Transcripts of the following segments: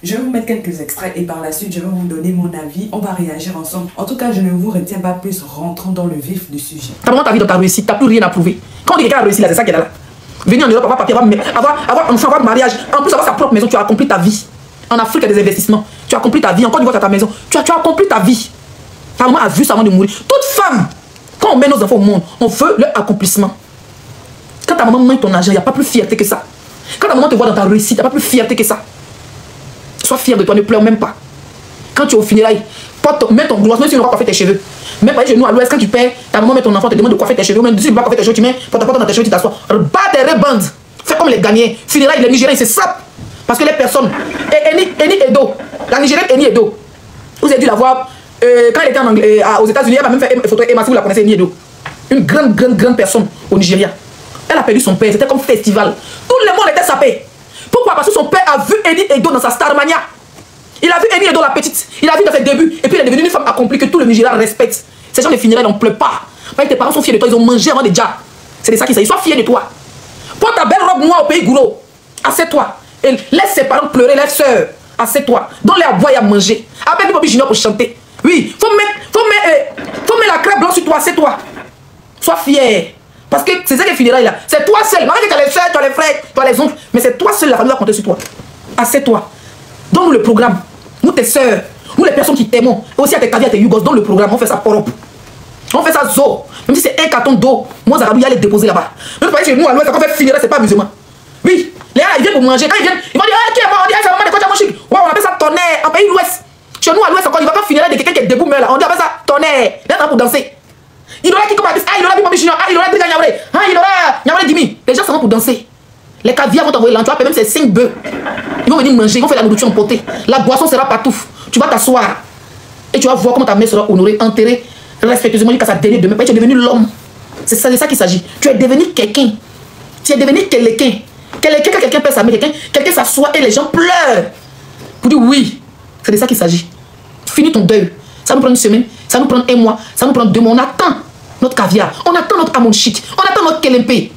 Je vais vous mettre quelques extraits et par la suite, je vais vous donner mon avis. On va réagir ensemble. En tout cas, je ne vous retiens pas plus, rentrons dans le vif du sujet. T'as vraiment ta vie dans ta réussite, t'as plus rien à prouver. Quand on dit que quelqu'un a réussi là, c'est ça qui est là. Venir en Europe, avoir papier, avoir enfant, avoir mariage, en plus avoir sa propre maison, tu as accompli ta vie. En Afrique, il y a des investissements. Tu as accompli ta vie. En Côte d'Ivoire, tu as ta maison. Tu as accompli ta vie. Ta maman a vu ça avant de mourir. Toute femme, quand on met nos enfants au monde, on veut leur accomplissement. Quand ta maman mange ton argent, il n'y a pas plus fierté que ça. Quand ta maman te voit dans ta réussite, il n'y a pas plus fierté que ça. Sois fier de toi, ne pleure même pas. Quand tu es au funérailles, mets ton gloire, même si tu ne vas pas coiffer tes cheveux. Même par les genoux à l'ouest, quand tu paies, ta maman met ton enfant, te demande de coiffer tes cheveux. Même si tu ne vas pas coiffer tes cheveux, tu mets ton porte dans tes cheveux, tu t'assois. Bats tes rebandes. Fais comme les Ghanéens. Funérailles, les Nigériens, c'est ça. Parce que les personnes. Eni Edo, la Nigérienne Eni Edo. Vous avez dû la voir quand elle était en Anglais, aux États-Unis, elle a même fait une photo. Emma, si vous la connaissez, Eni Edo. Une grande personne au Nigeria. Elle a perdu son père, c'était comme festival. Tout le monde était sapé. Pourquoi? Parce que son père a vu Eni Edo dans sa Starmania. Il a vu Eni Edo la petite. Il a vu dans ses débuts. Et puis elle est devenue une femme accomplie que tout le Nigeria respecte. Ces gens de funérailles, on ne pleure pas. Parce que tes parents sont fiers de toi, ils ont mangé avant déjà. C'est de ça qu'il s'agit. Sois fier de toi. Porte ta belle robe noire au pays gourou. Assieds-toi. Et laisse ses parents pleurer, les soeurs. Assieds-toi. Donne-les à boire et à manger. Appelle Bobby Junior pour chanter. Oui, faut mettre la crêpe blanche sur toi. Assieds-toi. Sois fier. Parce que c'est ça les funérailles là. C'est toi seul. Malgré que tu as les soeurs, tu as les frères, tu as les oncles. Mais c'est toi seul, la famille va compter sur toi. Assieds-toi. Donne-nous le programme. Nous, tes soeurs. Nous, les personnes qui t'aiment. Aussi à tes caviars, tes yugos. Donne le programme. On fait ça propre. On fait ça zo. Même si c'est un carton d'eau, moi, Zarabou, il y a les déposer là-bas. Même pas chez nous, à l'ouest, quand on fait funérailles, c'est pas amusement. Oui. Les gars, ils viennent pour manger. Quand ils viennent, ils vont dire, ah, qui est mort? On dit, ah, c'est maman de Kocha Mochik. Ouais, on appelle ça tonnerre. En pays de l'ouest. Chez nous, à l'ouest, quand il va faire funérailles de quelqu'un qui est debout, mais là, on dit, appelle ça tonnerre. Il est là pour danser. Il aura qui comme artiste. Ah, il aura Bobby Junior. Ah, il aura Driga Niabré. Ah, il aura Niabré Dimi. Les gens seront pour danser. Les caviars vont t'envoyer là. Tu vas payer même ces 5 bœufs. Ils vont venir manger. Ils vont faire la nourriture emportée. La boisson sera partout. Tu vas t'asseoir. Et tu vas voir comment ta mère sera honorée, enterrée respectueusement jusqu'à sa dernière demeure. Tu es devenu l'homme. C'est ça, qu'il s'agit. Tu es devenu quelqu'un. Tu es devenu quelqu'un. Quand quelqu'un perd sa mère, quelqu'un s'assoit et les gens pleurent. Pour dire oui. C'est de ça qu'il s'agit. Finis ton deuil. Ça nous prend une semaine. Ça nous prend un mois. Ça nous prend 2 mois. On attend notre caviar. On attend notre amon chic. On attend notre kelempe.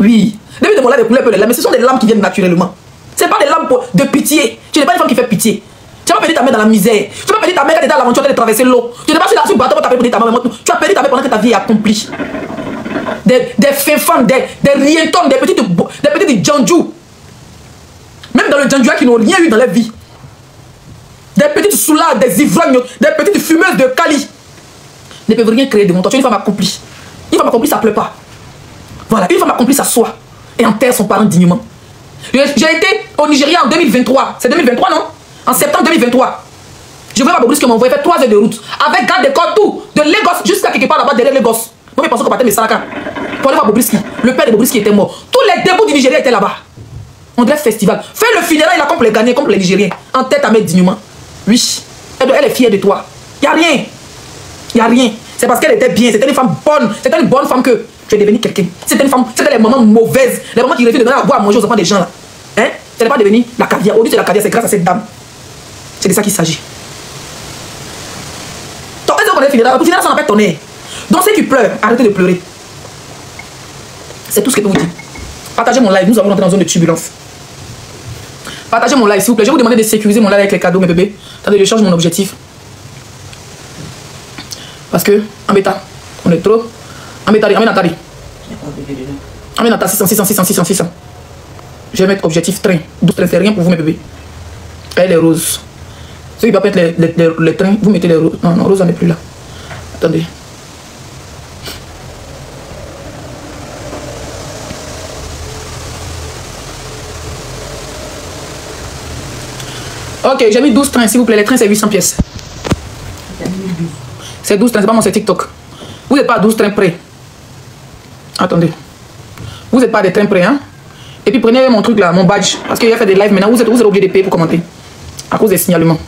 Oui. Depuis de mon lait de couleur, mais ce sont des larmes qui viennent naturellement. Ce n'est pas des larmes de pitié. Tu n'es pas une femme qui fait pitié. Tu n'as pas perdu ta mère dans la misère. Tu n'as pas perdu ta mère quand tu étais à l'aventure de traverser l'eau. Tu n'es pas sur le bateau pour t'appeler ta mère. Tu as perdu ta mère pendant que ta vie est accomplie. Des fins femmes, des rientons, des petites djandjou. Même dans le djandjoua qui n'ont rien eu dans leur vie. Des petites soulades, des ivrognes, des petites fumeuses de Cali. Ne peuvent rien créer devant toi. Tu es une femme accomplie. Une femme accomplie, ça ne pleut pas. Voilà, une femme accomplie, ça s'assoit et enterre son parent dignement. J'ai été au Nigeria en 2023. C'est 2023, non? En septembre 2023. Je vois ma Bobrisky qui m'a envoyé faire 3 heures de route. Avec garde de corps, tout. De Lagos jusqu'à quelque part là-bas derrière Lagos. Moi, je pensais qu'on partait de Saraka. Pour aller voir Bobrisky. Le père de Bobrisky était mort. Tous les débuts du Nigeria étaient là-bas. On dirait festival. Fais le funérail là comme les Ghanéens, comme les Nigériens. En tête à mettre dignement. Oui. Elle est fière de toi. Il n'y a rien. Il n'y a rien. C'est parce qu'elle était bien. C'était une femme bonne. C'était une bonne femme que tu es devenu quelqu'un. C'était une femme. C'était les mamans mauvaises. Les mamans qui refusent de donner à boire à manger aux enfants des gens là. Hein? Tu n'es pas devenu la caviar. Au lieu de la caviar, c'est grâce à cette dame. C'est de ça qu'il s'agit. Ton est-ce qu'on est fini là? Pour finir, ça n'appelle ton air. Donc ceux qui pleurent, arrêtez de pleurer. C'est tout ce que je peux vous dire. Partagez mon live. Nous allons rentrer dans une zone de turbulence. Partagez mon live s'il vous plaît. Je vais vous demander de sécuriser mon live avec les cadeaux, mes bébés. Attendez, je change mon objectif. Parce que, en bêta, on est trop. En bêta, en bêta, en bêta, 600. Je vais mettre objectif train. 12 trains, c'est rien pour vous, mes bébés. Et les roses. Ceux qui peuvent mettre les trains, vous mettez les roses. Non, non, rose, on n'est plus là. Attendez. Ok, j'ai mis 12 trains, s'il vous plaît. Les trains, c'est 800 pièces. C'est 12 trains, c'est pas moi, c'est TikTok. Vous n'êtes pas à 12 trains près. Attendez. Vous n'êtes pas à des trains près, hein? Et puis prenez mon truc là, mon badge. Parce qu'il y a fait des lives maintenant. Vous êtes obligé de payer pour commenter. À cause des signalements.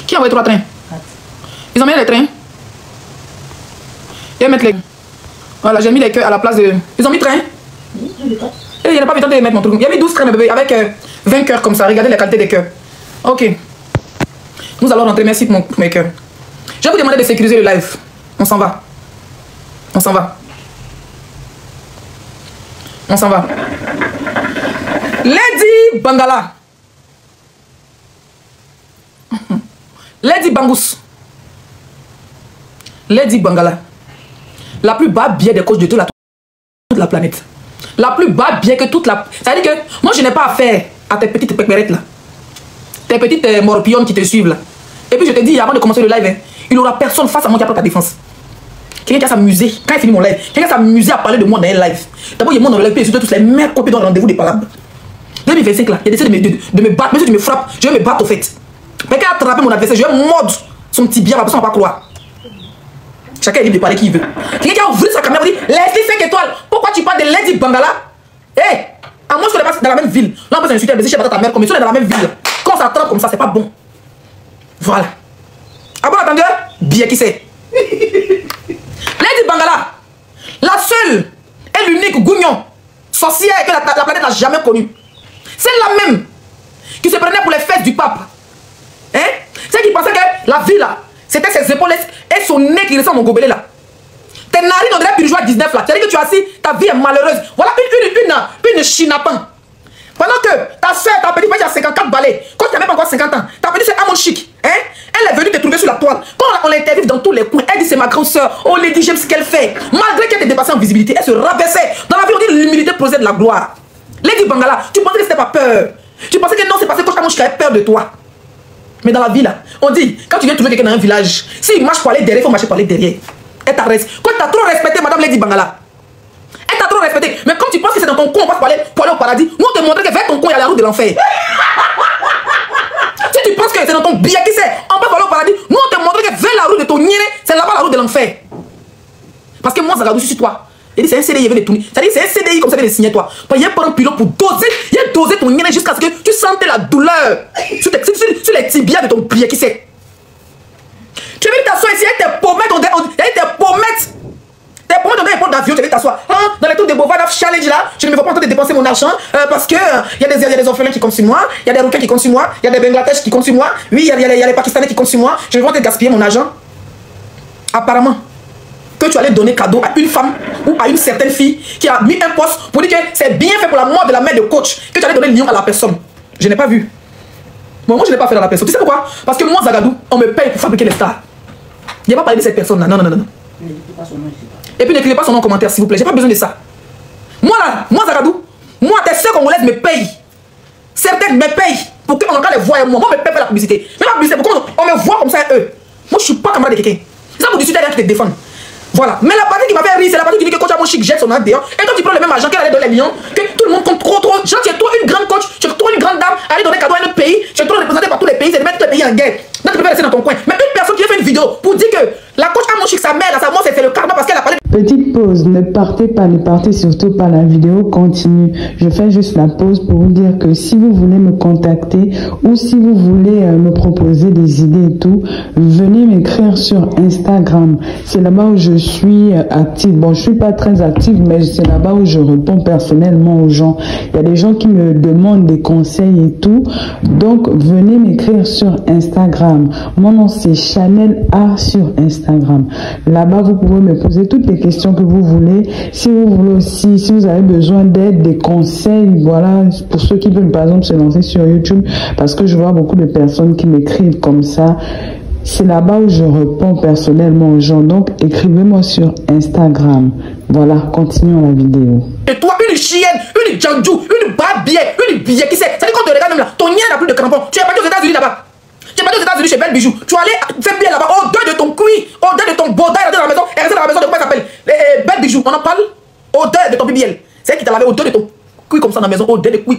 Qui a envoyé 3 trains? Ils ont mis les trains. Ils vont mettre les... Voilà, j'ai mis les cœurs à la place de... Ils ont mis train. Et il n'y a pas besoin de mettre mon truc. Il y a mis 12 trains, mes bébés, avec 20 cœurs comme ça. Regardez la qualité des cœurs. Ok. Nous allons rentrer. Merci pour mes cœurs. Je vais vous demander de sécuriser le live. On s'en va. On s'en va. On s'en va. Lady Bangala. Lady Bangous. Lady Bangala. La plus bas biais des coachs de toute la planète. La plus bas biais que toute la... C'est-à-dire que moi, je n'ai pas affaire à tes petites péperettes là. Tes petites morpillons qui te suivent là. Et puis je te dis, avant de commencer le live, hein, il n'y aura personne face à moi qui apporte ta défense. Quelqu'un qui a s'amusé, quand il finit mon live, quelqu'un qui a s'amusé à parler de moi dans un live. D'abord, il monte dans le live, puis surtout tous les mecs copiés dans le rendez-vous des palabres. 2025 là, il essaie de me battre, mais si tu me frappes, je vais me battre au fait. Mais quand il a attrapé mon adversaire, je vais mordre son petit bien, la personne ne va pas croire. Chacun est libre de parler qui il veut. Quelqu'un qui a ouvert sa caméra et dit, Leslie 5 étoiles, pourquoi tu parles de Lady Bangala? Eh, à moins que tu sois dans la même ville. Là, on peut s'insulter, mais si je sais pas ta mère, comme si on est dans la même ville. Quand on s'attrape comme ça, c'est pas bon. Voilà. Ah bon, attendez, bien qui c'est. Lady Bangala, la seule et l'unique gougnon sorcière que la planète n'a jamais connue. C'est la même qui se prenait pour les fesses du pape. Hein? C'est qui pensait que la vie là, c'était ses épaules et son nez qui ressemble à mon gobelet là. Tes narines, on dirait Purgeois 19 là. C'est-à-dire que tu as assis, ta vie est malheureuse. Voilà une chinapan. Pendant que ta soeur, ta petite fille a 54 balais. Quand tu n'avais pas encore 50 ans, ta petite c'est Amon Chic. Hein? Elle est venue te trouver sur la toile. Quand on l'interviewe dans tous les coins, elle dit c'est ma grande soeur. Oh Lady, j'aime ce qu'elle fait. Malgré qu'elle était dépassée en visibilité, elle se rabaissait. Dans la vie, on dit l'humilité procède de la gloire. Lady Bangala, tu pensais que c'était pas peur. Tu pensais que non, c'est parce que Amon Chic avait peur de toi. Mais dans la vie là, on dit, quand tu viens trouver quelqu'un dans un village, s'il marche pour aller derrière, il faut marcher pour aller derrière. Elle t'a respecté. Quand tu as trop respecté Madame Lady Bangala, elle t'a trop respecté. Mais quand tu penses que c'est dans ton coin, on passe pour aller au paradis, nous on te montrer que vers ton coin, il y a la route de l'enfer. Si tu penses que c'est dans ton billet qui c'est, on passe pour aller au paradis, nous on te montrer que vers la route de ton niéré, c'est là-bas la route de l'enfer. Parce que moi, Zagadou, je suis toi. Il dit c'est un CDI, il veut les tourner. C'est-à-dire c'est un CDI comme ça, il veut les signer toi. Il y a pas un pilote pour doser, il a dosé ton niéré jusqu'à ce que tu sentes la douleur sur les tibias de ton billet qui c'est. Tu veux t'asseoir ici, elle te pommettes, on a un pot d'avion, tu veux t'asseoir. Dans les trucs de Bovada Challenge là, je ne me vois pas en train de dépenser mon argent parce que il y a des orphelins qui comptent sur moi, il y a des Rouquins qui comptent sur moi, il y a des Bangladesh qui comptent sur moi, oui, il y a les Pakistanais qui comptent sur moi. Je ne vais pas te gaspiller mon argent. Apparemment, que tu allais donner cadeau à une femme ou à une certaine fille qui a mis un poste pour dire que c'est bien fait pour la mort de la mère de coach, que tu allais donner le lion à la personne. Je n'ai pas vu. Bon, moi, je n'ai pas fait dans la personne. Tu sais pourquoi? Parce que moi, Zagadou, on me paye pour fabriquer les stars. Il n'y a pas parlé de cette personne-là. Non. Et puis n'écrivez pas son nom en commentaire, s'il vous plaît. J'ai pas besoin de ça. Moi là, moi Zagadou, moi tes sœurs congolaises me payent. Certaines me payent pour qu'on encore les voie et moi. Moi, me paye pas la publicité. Mais la publicité, pourquoi on me voit comme ça eux? Moi, je suis pas camarade de quelqu'un. C'est ça pour discuter avec qui te défendent. Voilà. Mais la partie qui m'a fait rire, c'est la partie qui dit que coach Amon Chic jette son argent dehors. Et toi, tu prends le même argent qu'elle allait donner les lions. Que tout le monde compte trop. Genre, tu es trop une grande coach, tu es trop une grande dame, aller donner cadeau à un autre pays. Tu es trop représenté par tous les pays, c'est de mettre tous les pays en guerre. Donc, tu peux rester dans ton coin. Mais une personne qui a fait une vidéo pour dire que la coach Amon Chic, sa mère, sa mort, c'est le karma parce qu'elle a parlé. Petite pause, ne partez surtout pas, la vidéo continue. Je fais juste la pause pour vous dire que si vous voulez me contacter ou si vous voulez me proposer des idées et tout, venez m'écrire sur Instagram. C'est là-bas où je suis active. Bon, je suis pas très active, mais c'est là-bas où je réponds personnellement aux gens. Il y a des gens qui me demandent des conseils et tout. Donc, venez m'écrire sur Instagram. Mon nom, c'est Chanel A sur Instagram. Là-bas, vous pouvez me poser toutes les questions que vous voulez. Si vous voulez aussi, si vous avez besoin d'aide, des conseils, voilà, pour ceux qui veulent par exemple se lancer sur YouTube, parce que je vois beaucoup de personnes qui m'écrivent comme ça. C'est là-bas où je réponds personnellement aux gens. Donc, écrivez-moi sur Instagram. Voilà, continuons la vidéo. Et toi, une chienne, une djandjou, une babière, une billet qui sait. Ça dit qu'on te regarde même là. Ton nien n'a plus de crampons. Tu es parti aux États-Unis là-bas. Tu es parti aux États-Unis chez Belle Bijou. Tu es allé faire bien là-bas, au-delà de ton cuir, au-delà de ton baudet, dans la maison, et rester dans la maison de comment ça s'appelle Belle Bijou. On en parle au-delà de ton BBL. C'est elle qui t'a lavé au-delà de ton cuir comme ça dans la maison, au-delà de cuir.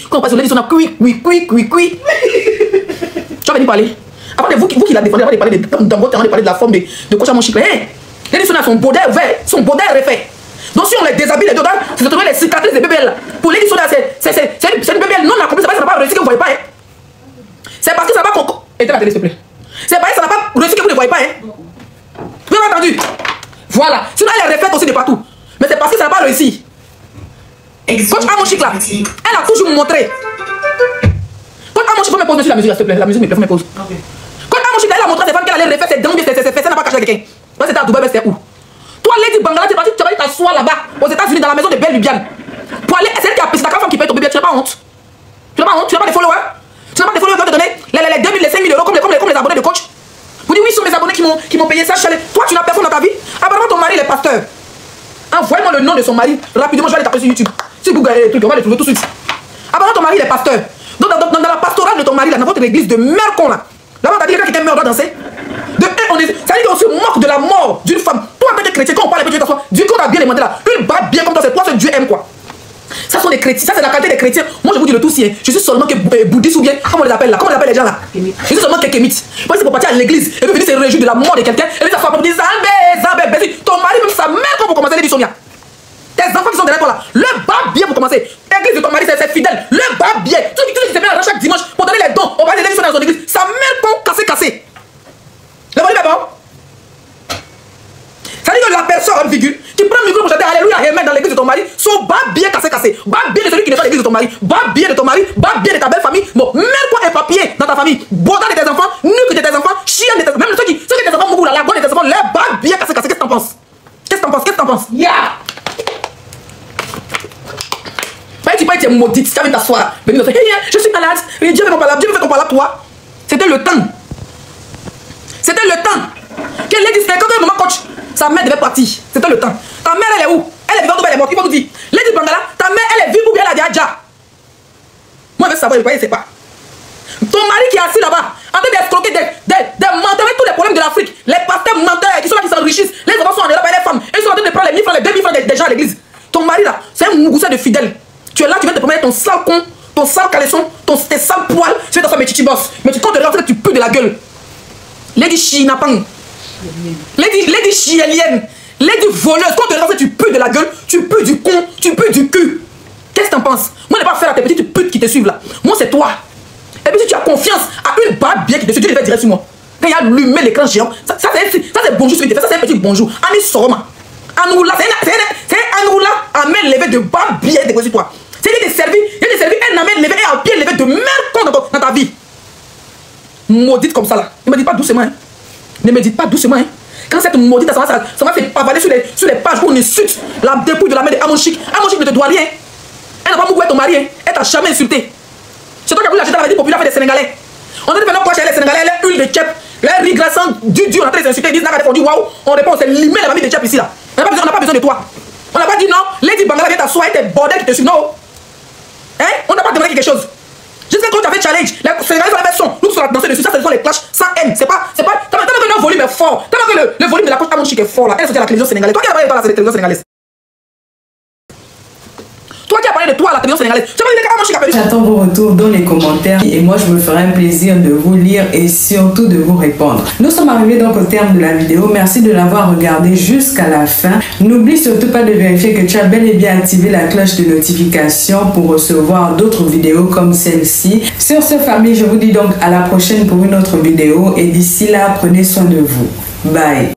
Quand on passe sur l'édition, on a cuir. Tu vas venir parler. Après, vous qui la défendez, avant de parler de parler de la forme de coach Amon Chic. L'édition a son baudet ouvert, son baudet refait. Donc si on les déshabille les deux, c'est de trouver les cicatrices des BBL là. Pour l'édition là, c'est une BBL non accomplie, c'est parce que ça n'a pas réussi que vous ne voyez pas. C'est parce que ça n'a pas... Éteins la télé s'il te plaît. C'est parce que ça n'a pas réussi que vous ne voyez pas. Vous avez entendu? Voilà. Sinon elle est refaite aussi de partout. Mais c'est parce que ça n'a pas réussi. Coach Amon Chic là, elle a toujours montré. Coach Amon Chic, faut me poser sur la musique s'il te plaît. La musique me plaît, faut me pose. Coach Amon Chic, elle a montré à ses femmes qu'elle allait refaire ses dingues, ça n'a pas caché à quelqu'un. C'était à Dubaï, c'était où? Toi, Lady Bangala, s'asseoir là-bas, aux États-Unis, dans la maison de Belle Lubiane. Pour aller, c'est elle qui a payé, c'est ta femme qui paye ton bébé, tu n'as pas honte. Tu n'as pas honte, tu n'as pas des followers. Tu n'as pas des followers qui vont te donner les 2000, les 5000 euros comme les abonnés de coach. Vous dites oui, ce sont mes abonnés qui m'ont payé ça. Toi, tu n'as personne dans ta vie. Apparemment, ton mari, il est pasteur. Envoie-moi le nom de son mari. Rapidement, je vais aller taper sur YouTube. Si Google les trucs, on va les trouver tout de suite. Apparemment, ton mari, il est pasteur. Donc, dans la pastorale de ton mari, là, dans votre église de Mercon, là, là-bas, on a dit quelqu'un qui était mort doit danser. De un, ça veut dire qu'on se moque de la mort d'une femme. Toi, en tant que chrétien, quand on parle avec Dieu, Dieu, qu'on a bien demandé là, une barbe bien comme toi, c'est toi, c'est Dieu aime quoi. Ça sont des chrétiens, ça c'est la qualité des chrétiens. Moi je vous dis le tout si, je suis seulement que bouddhiste ou bien, comment on les appelle là, comment on les appelle les gens là. Je suis seulement que kémite. Moi c'est pour partir à l'église et puis venir se réjouir de la mort de quelqu'un et puis ça soit pour dire Zambé, ton mari même sa mère pour commencer les dit Sonia. Tes enfants qui sont derrière toi là, le bas bien pour commencer. L'église de ton mari c'est fidèle, le bas bien. Tout ce qui se met là chaque dimanche pour donner les dons, on va les laisser dans son église. Sa mère pour cassé. Le mari bon. Ça dit que la personne, virgule, qui prend le micro pour chanter Alléluia, Amen dans l'église de ton mari, son bas bien cassé. Bas bien de celui qui n'est pas l'église de ton mari, bas bien de ton mari, bas bien de ta belle famille. Bon, mets-toi un papier dans ta famille. Bourdin de tes enfants, nuque de tes enfants, chien de tes enfants. Même ceux qui tes enfants mourent là, la bonne de tes enfants, les bas bien cassé. Qu'est-ce que t'en penses? Qu'est-ce que t'en penses? Yeah! Tu peux être maudite, tu vas venir t'asseoir. Venir dire, je suis malade, Dieu veut ton palade, toi. C'était le temps. C'était le temps. Quel est quand un moment coach, sa mère devait partir. C'était le temps. Ta mère, elle est où? Elle est vivante ou elle est morte? Il faut nous dire. Lady Bangala, ta mère, elle est vive ou bien elle a déjà? Moi, je veux savoir, je ne sais pas. Ton mari qui est assis là-bas, en train d'escroquer des menteurs avec tous les problèmes de l'Afrique, les pasteurs menteurs qui sont là, qui s'enrichissent, les enfants sont en là-bas, les femmes, ils sont en train de prendre les 1000 francs, les 2000 francs des gens à l'église. Ton mari là, c'est un mougoussa de fidèle. Tu es là, tu viens te promener ton sale con, ton sale caleçon, tes sales poils, tu viens dans mes chichi boss. Mais quand tu rentres, tu pues de la gueule. Lady Chinapang. Lady chielienne, lady voleuse, quand tu rentres, tu pues de la gueule, tu pues du con, tu pues du cul. Qu'est-ce que t'en penses? Moi, je n'ai pas affaire à tes petites putes qui te suivent là. Moi, c'est toi. Et puis, si tu as confiance à une barbe bien qui te suit, Dieu va direct sur moi. Quand il a allumé l'écran géant, ça c'est bonjour sur une ça c'est un petit bonjour. Ani Soroma. Anoula, c'est un Anoula à main levée de barbe bien déposée sur toi. C'est il y a des servis, un à main levée et à pied levé de merde dans ta vie. Maudite comme ça là. Ne me dis pas doucement, hein. Ne me dis pas doucement, hein. Quand cette maudite, ça va faire pavaler sur les pages où on insulte la dépouille de la main de Amonchik. Amonchik ne te doit rien. Elle n'a pas beaucoup ton mari, hein. Elle t'a jamais insulté. C'est toi qui as voulu acheter la vie populaire des Sénégalais. On a dit maintenant quoi chez les Sénégalais, les huiles de tchèp, les riz glaçants du on a train de les insulter, ils disent on dit waouh, on répond, c'est limé la famille de tchèp ici là. On n'a pas besoin de toi. On n'a pas dit non, Lady Bangala vient t'asseoir et tes bordels qui te suivent, non. Hein? On n'a pas demandé quelque chose. Jusqu'à quand tu as fait challenge, les Sénégalais sont la version, nous sommes dansés dessus, ça ce sont les clashs sans haine, c'est pas, t'as vu que le volume est fort, t'as vu que le volume de la coach Amonchik est fort là, elle est sortie à la télévision sénégalaise, toi qui as parlé de toi à la télévision sénégalaise. Toi qui as parlé de toi à la télévision sénégalaise, tu as parlé de Amonchik a perdu. J'attends vos retours dans les commentaires et moi je me ferai un plaisir de vous lire et surtout de vous répondre. Nous sommes arrivés donc au terme de la vidéo, merci de l'avoir regardé jusqu'à la fin. N'oublie surtout pas de vérifier que tu as bel et bien activé la cloche de notification pour recevoir d'autres vidéos comme celle-ci. Sur ce famille, je vous dis donc à la prochaine pour une autre vidéo et d'ici là, prenez soin de vous. Bye.